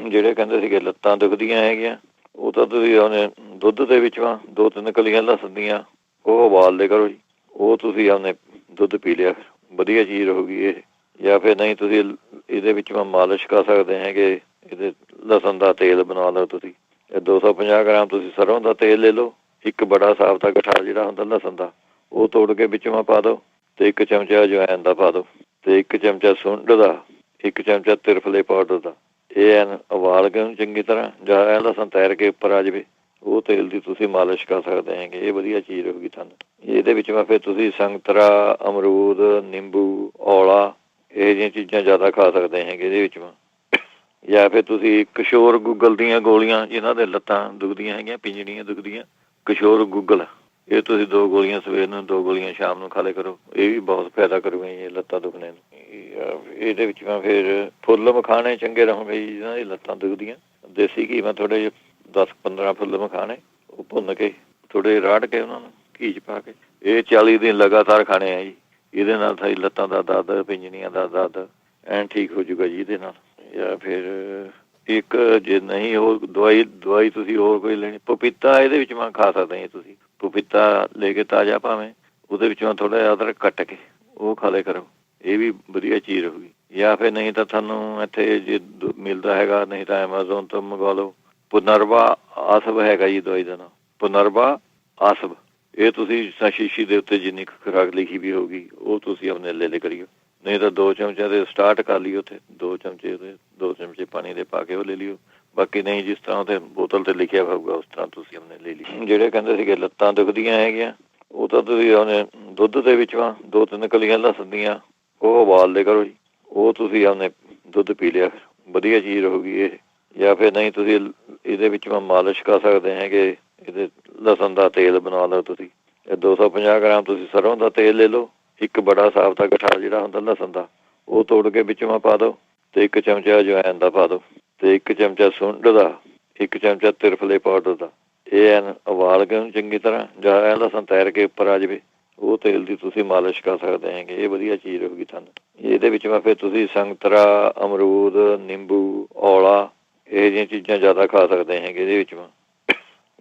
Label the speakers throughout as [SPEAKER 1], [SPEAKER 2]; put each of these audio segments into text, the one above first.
[SPEAKER 1] ਜਿਹੜੇ ਕਹਿੰਦੇ ਸੀਗੇ ਲੱਤਾਂ ਦੁਖਦੀਆਂ ਹੈਗੀਆਂ, ਉਹ ਤਾਂ ਤੁਸੀਂ ਉਹਨੇ ਦੁੱਧ ਦੇ ਵਿੱਚੋਂ 2-3 ਕਲੀਆਂ ਲਸਣ ਦੀਆਂ ਉਹ ਉਬਾਲਦੇ ਕਰੋ ਜੀ। ਉਹ ਤੁਸੀਂ ਉਹਨੇ ਦੁੱਧ ਪੀ ਲਿਆ, ਵਧੀਆ ਚੀਜ਼ ਰਹੂਗੀ ਇਹ। ਜਾਂ ਫਿਰ ਨਹੀਂ ਤੁਸੀਂ ਇਹਦੇ ਵਿੱਚ ਮਾਲਿਸ਼ ਕਰ ਸਕਦੇ ਹੈਗੇ। ਇਹਦੇ ਲਸਣ ਦਾ ਤੇਲ ਬਣਾ ਲਓ ਤੁਸੀਂ। 250 ਗ੍ਰਾਮ ਤੁਸੀਂ ਸਰੋਂ ਦਾ ਤੇਲ ਲੈ ਲਓ। ਇੱਕ ਬੜਾ ਸਾਬਤਾ ਗਠਾਲ ਜਿਹੜਾ ਹੁੰਦਾ ਲਸਣ ਦਾ, ਉਹ ਤੋੜ ਕੇ ਵਿੱਚੋਂ ਪਾ ਦਿਓ ਅਤੇ 1 ਚਮਚਾ ਅਜਵਾਇਣ ਦਾ ਪਾ ਦਿਓ ਅਤੇ 1 ਚਮਚਾ ਸੁੰਢ ਦਾ, 1 ਚਮਚਾ ਤਿਰਫਲੇ ਪਾਊਡਰ ਦਾ। ਇਹ ਐਨ ਉਬਾਲ ਕੇ ਉਹਨੂੰ ਚੰਗੀ ਤਰ੍ਹਾਂ, ਜਾਂ ਲਸਣ ਤੈਰ ਕੇ ਉੱਪਰ ਆ ਜਾਵੇ, ਉਹ ਤੇਲ ਦੀ ਤੁਸੀਂ ਮਾਲਿਸ਼ ਕਰ ਸਕਦੇ ਹੈਗੇ। ਇਹ ਵਧੀਆ ਚੀਜ਼ ਰਹੂਗੀ ਤੁਹਾਨੂੰ। ਇਹਦੇ ਵਿੱਚ ਫਿਰ ਤੁਸੀਂ ਸੰਗਤਰਾ, ਅਮਰੂਦ, ਨਿੰਬੂ, ਔਲਾ ਇਹੋ ਜਿਹੀਆਂ ਚੀਜ਼ਾਂ ਜ਼ਿਆਦਾ ਖਾ ਸਕਦੇ ਹੈਗੇ ਇਹਦੇ ਵਿੱਚ। ਜਾਂ ਫਿਰ ਤੁਸੀਂ ਕਿਸ਼ੋਰ ਗੂਗਲ ਦੀਆਂ ਗੋਲੀਆਂ, ਜਿਨ੍ਹਾਂ ਦੇ ਲੱਤਾਂ ਦੁਖਦੀਆਂ ਹੈਗੀਆਂ, ਪਿੰਜੜੀਆਂ ਦੁਖਦੀਆਂ, ਕਿਸ਼ੋਰ ਗੂਗਲ, ਇਹ ਤੁਸੀਂ 2 ਗੋਲੀਆਂ ਸਵੇਰ ਨੂੰ, 2 ਗੋਲੀਆਂ ਸ਼ਾਮ ਨੂੰ ਖਾ ਲਿਆ ਕਰੋ। ਇਹ ਵੀ ਬਹੁਤ ਫਾਇਦਾ ਕਰੂਗਾ ਜੀ ਲੱਤਾਂ ਦੁਖਣੇ ਨੂੰ। ਇਹਦੇ ਵਿੱਚ ਫਿਰ ਫੁੱਲ ਮਖਾਣੇ ਚੰਗੇ ਰਹੋਗੇ ਜੀ ਜਿਹਨਾਂ ਦੀ ਲੱਤਾਂ ਦੁਖਦੀਆਂ। ਦੇਸੀ ਘੀ ਮੈਂ ਥੋੜ੍ਹੇ ਜਿਹੇ 10-15 ਫੁੱਲ ਮਖਾਣੇ ਉਹ ਭੁੰਨ ਕੇ ਥੋੜ੍ਹੇ ਰਾੜ ਕੇ ਉਹਨਾਂ ਨੂੰ ਘੀ 'ਚ ਪਾ ਕੇ, ਇਹ 40 ਦਿਨ ਲਗਾਤਾਰ ਖਾਣੇ ਆ ਜੀ। ਇਹਦੇ ਨਾਲ ਸਾਡੀ ਲੱਤਾਂ ਦਾ ਦਰਦ, ਪਿੰਜਣੀਆਂ ਦਾ ਦਰਦ ਐਨ ਠੀਕ ਹੋ ਜਾਊਗਾ ਜੀ ਇਹਦੇ ਨਾਲ। ਜਾਂ ਫਿਰ ਇੱਕ ਜੇ ਨਹੀਂ ਉਹ ਦਵਾਈ ਤੁਸੀਂ ਹੋਰ ਕੋਈ ਲੈਣੀ, ਪਪੀਤਾ ਇਹਦੇ ਵਿੱਚ ਮੈਂ ਖਾ ਸਕਦੇ ਜੀ। ਤੁਸੀਂ ਪਪੀਤਾ ਲੈ ਕੇ ਤਾਜ਼ਾ ਭਾਵੇਂ, ਉਹਦੇ ਵਿੱਚੋਂ ਥੋੜ੍ਹਾ ਜਿਹਾ ਅਦਰਕ ਕੱਟ ਕੇ ਉਹ ਖਾ ਲਿਆ ਕਰੋ। ਇਹ ਵੀ ਵਧੀਆ ਚੀਜ਼ ਰਹੂਗੀ। ਜਾਂ ਫਿਰ ਨਹੀਂ ਤਾਂ ਤੁਹਾਨੂੰ ਇੱਥੇ ਜੇ ਮਿਲਦਾ ਹੈਗਾ, ਨਹੀਂ ਤਾਂ ਐਮਾਜ਼ੋਨ ਤੋਂ ਮੰਗਵਾ ਲਓ। ਪੁਨਰਵਾ ਆਸਬ ਹੈਗਾ ਜੀ ਦਵਾਈ ਦਾ ਨਾਮ, ਪੁਨਰਵਾ ਆਸਬ। ਇਹ ਤੁਸੀਂ ਸ਼ੀਸ਼ੀ ਦੇ ਉੱਤੇ ਜਿੰਨੀ ਖੁਰਾਕ ਲਿਖੀ ਵੀ ਹੋਊਗੀ ਉਹ ਤੁਸੀਂ ਆਪਣੇ ਲੈ ਕਰੀਓ। ਨਹੀਂ ਤਾਂ 2 ਚਮਚਿਆਂ ਦੇ ਸਟਾਰਟ ਕਰ ਲਿਓ ਉੱਥੇ, 2 ਚਮਚੇ ਉਹਦੇ 2 ਚਮਚੇ ਪਾਣੀ ਦੇ ਪਾ ਕੇ ਉਹ ਲੈ ਲਿਓ। ਬਾਕੀ ਨਹੀਂ ਜਿਸ ਤਰ੍ਹਾਂ ਉਹਦੇ ਬੋਤਲ 'ਤੇ ਲਿਖਿਆ ਹੋਊਗਾ ਉਸ ਤਰ੍ਹਾਂ ਤੁਸੀਂ ਆਪਣੇ ਲੈ ਲਿਓ। ਜਿਹੜੇ ਕਹਿੰਦੇ ਸੀਗੇ ਲੱਤਾਂ ਦੁਖਦੀਆਂ ਹੈਗੀਆਂ, ਉਹ ਤਾਂ ਤੁਸੀਂ ਉਹਨੇ ਦੁੱਧ ਦੇ ਵਿੱਚੋਂ 2-3 ਕਲੀਆਂ ਲਸਣ ਦੀਆਂ ਉਹ ਉਬਾਲਦੇ ਕਰੋ ਜੀ। ਉਹ ਤੁਸੀਂ ਉਹਨੇ ਦੁੱਧ ਪੀ ਲਿਆ, ਵਧੀਆ ਚੀਜ਼ ਰਹੂਗੀ ਇਹ। ਜਾਂ ਫਿਰ ਨਹੀਂ ਤੁਸੀਂ ਇਹਦੇ ਵਿੱਚ ਮਾਲਿਸ਼ ਕਰ ਸਕਦੇ ਹੈਗੇ। ਇਹਦੇ ਲਸਣ ਦਾ ਤੇਲ ਬਣਾ ਲਓ ਤੁਸੀਂ। 250 ਗ੍ਰਾਮ ਤੁਸੀਂ ਸਰੋਂ ਦਾ ਤੇਲ ਲੈ ਲਓ। ਇੱਕ ਬੜਾ ਸਾਬਤਾ ਗਠਾਲ ਜਿਹੜਾ ਹੁੰਦਾ ਲਸਣ ਦਾ, ਉਹ ਤੋੜ ਕੇ ਵਿੱਚੋਂ ਪਾ ਦਿਓ ਅਤੇ 1 ਚਮਚਾ ਅਜਵਾਇਣ ਦਾ ਪਾ ਦਿਓ ਅਤੇ 1 ਚਮਚਾ ਸੁੰਢ ਦਾ, 1 ਚਮਚਾ ਤਿਰਫਲੇ ਪਾਊਡਰ ਦਾ। ਇਹ ਐਨ ਉਬਾਲ ਕੇ ਉਹਨੂੰ ਚੰਗੀ ਤਰ੍ਹਾਂ, ਜਾਂ ਲਸਣ ਤੈਰ ਕੇ ਉੱਪਰ ਆ ਜਾਵੇ, ਉਹ ਤੇਲ ਦੀ ਤੁਸੀਂ ਮਾਲਿਸ਼ ਕਰ ਸਕਦੇ ਹੈਗੇ। ਇਹ ਵਧੀਆ ਚੀਜ਼ ਰਹੂਗੀ ਤੁਹਾਨੂੰ। ਇਹਦੇ ਵਿੱਚ ਫਿਰ ਤੁਸੀਂ ਸੰਗਤਰਾ, ਅਮਰੂਦ, ਨਿੰਬੂ, ਔਲਾ ਇਹੋ ਜਿਹੀਆਂ ਚੀਜ਼ਾਂ ਜ਼ਿਆਦਾ ਖਾ ਸਕਦੇ ਹੈਗੇ ਇਹਦੇ ਵਿੱਚ।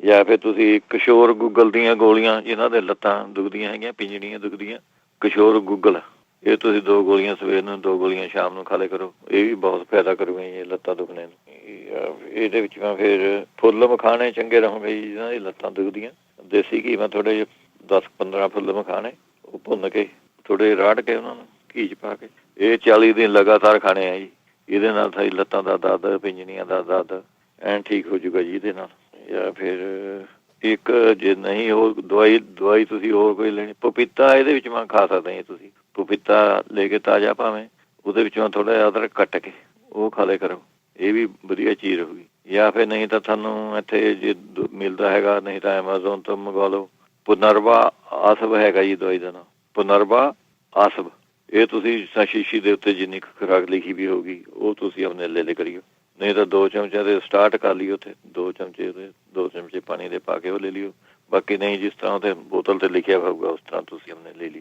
[SPEAKER 1] ਜਾਂ ਫਿਰ ਤੁਸੀਂ ਕਿਸ਼ੋਰ ਗੂਗਲ ਦੀਆਂ ਗੋਲੀਆਂ, ਜਿਨ੍ਹਾਂ ਦੇ ਲੱਤਾਂ ਦੁਖਦੀਆਂ ਹੈਗੀਆਂ, ਪਿੰਜੜੀਆਂ ਦੁਖਦੀਆਂ, ਕਿਸ਼ੋਰ ਗੂਗਲ, ਇਹ ਤੁਸੀਂ 2 ਗੋਲੀਆਂ ਸਵੇਰ ਨੂੰ, 2 ਗੋਲੀਆਂ ਸ਼ਾਮ ਨੂੰ ਖਾ ਲਿਆ ਕਰੋ। ਇਹ ਵੀ ਬਹੁਤ ਫਾਇਦਾ ਕਰੂਗਾ ਜੀ ਲੱਤਾਂ ਦੁਖਣੇ ਨੂੰ। ਇਹਦੇ ਵਿੱਚ ਫਿਰ ਫੁੱਲ ਮਖਾਣੇ ਚੰਗੇ ਰਹੋਗੇ ਜੀ ਜਿਹਨਾਂ ਦੀ ਲੱਤਾਂ ਦੁਖਦੀਆਂ। ਦੇਸੀ ਘੀ ਮੈਂ ਥੋੜ੍ਹੇ ਜਿਹੇ 10-15 ਫੁੱਲ ਮਖਾਣੇ ਉਹ ਭੁੰਨ ਕੇ ਥੋੜ੍ਹੇ ਰਾੜ ਕੇ ਉਹਨਾਂ ਨੂੰ ਘੀ 'ਚ ਪਾ ਕੇ, ਇਹ 40 ਦਿਨ ਲਗਾਤਾਰ ਖਾਣੇ ਆ ਜੀ। ਇਹਦੇ ਨਾਲ ਸਾਡੀ ਲੱਤਾਂ ਦਾ ਦਰਦ, ਪਿੰਜਣੀਆਂ ਦਾ ਦਰਦ ਐਨ ਠੀਕ ਹੋ ਜਾਊਗਾ ਜੀ ਇਹਦੇ ਨਾਲ। ਜਾਂ ਫਿਰ ਇੱਕ ਜੇ ਨਹੀਂ ਉਹ ਦਵਾਈ ਤੁਸੀਂ ਹੋਰ ਕੋਈ ਲੈਣੀ, ਪਪੀਤਾ ਇਹਦੇ ਵਿੱਚ ਮੈਂ ਖਾ ਸਕਦੇ ਜੀ। ਤੁਸੀਂ ਪਪੀਤਾ ਲੈ ਕੇ ਤਾਜ਼ਾ ਭਾਵੇਂ, ਉਹਦੇ ਵਿੱਚੋਂ ਥੋੜ੍ਹਾ ਜਿਹਾ ਅਦਰਕ ਕੱਟ ਕੇ ਉਹ ਖਾ ਲਿਆ ਕਰੋ। ਇਹ ਵੀ ਵਧੀਆ ਚੀਜ਼ ਰਹੂਗੀ। ਜਾਂ ਫਿਰ ਨਹੀਂ ਤਾਂ ਤੁਹਾਨੂੰ ਇੱਥੇ ਜੇ ਮਿਲਦਾ ਹੈਗਾ, ਨਹੀਂ ਤਾਂ ਐਮਾਜ਼ੋਨ ਤੋਂ ਮੰਗਵਾ ਲਓ। ਪੁਨਰਵਾ ਆਸਬ ਹੈਗਾ ਜੀ ਦਵਾਈ ਦਾ ਨਾਮ, ਪੁਨਰਵਾ ਆਸਬ। ਇਹ ਤੁਸੀਂ ਸ਼ੀਸ਼ੀ ਦੇ ਉੱਤੇ ਜਿੰਨੀ ਖੁਰਾਕ ਲਿਖੀ ਵੀ ਹੋਊਗੀ ਉਹ ਤੁਸੀਂ ਆਪਣੇ ਲੈ ਕਰੀਓ। ਨਹੀਂ ਤਾਂ 2 ਚਮਚਿਆਂ ਦੇ ਸਟਾਰਟ ਕਰ ਲਿਓ ਉੱਥੇ, 2 ਚਮਚੇ ਉਹਦੇ 2 ਚਮਚੇ ਪਾਣੀ ਦੇ ਪਾ ਕੇ ਉਹ ਲੈ ਲਿਓ। ਬਾਕੀ ਨਹੀਂ ਜਿਸ ਤਰ੍ਹਾਂ ਉਹਦੇ ਬੋਤਲ 'ਤੇ ਲਿਖਿਆ ਹੋਊਗਾ ਉਸ ਤਰ੍ਹਾਂ ਤੁਸੀਂ ਆਪਣੇ ਲੈ ਲਿਓ।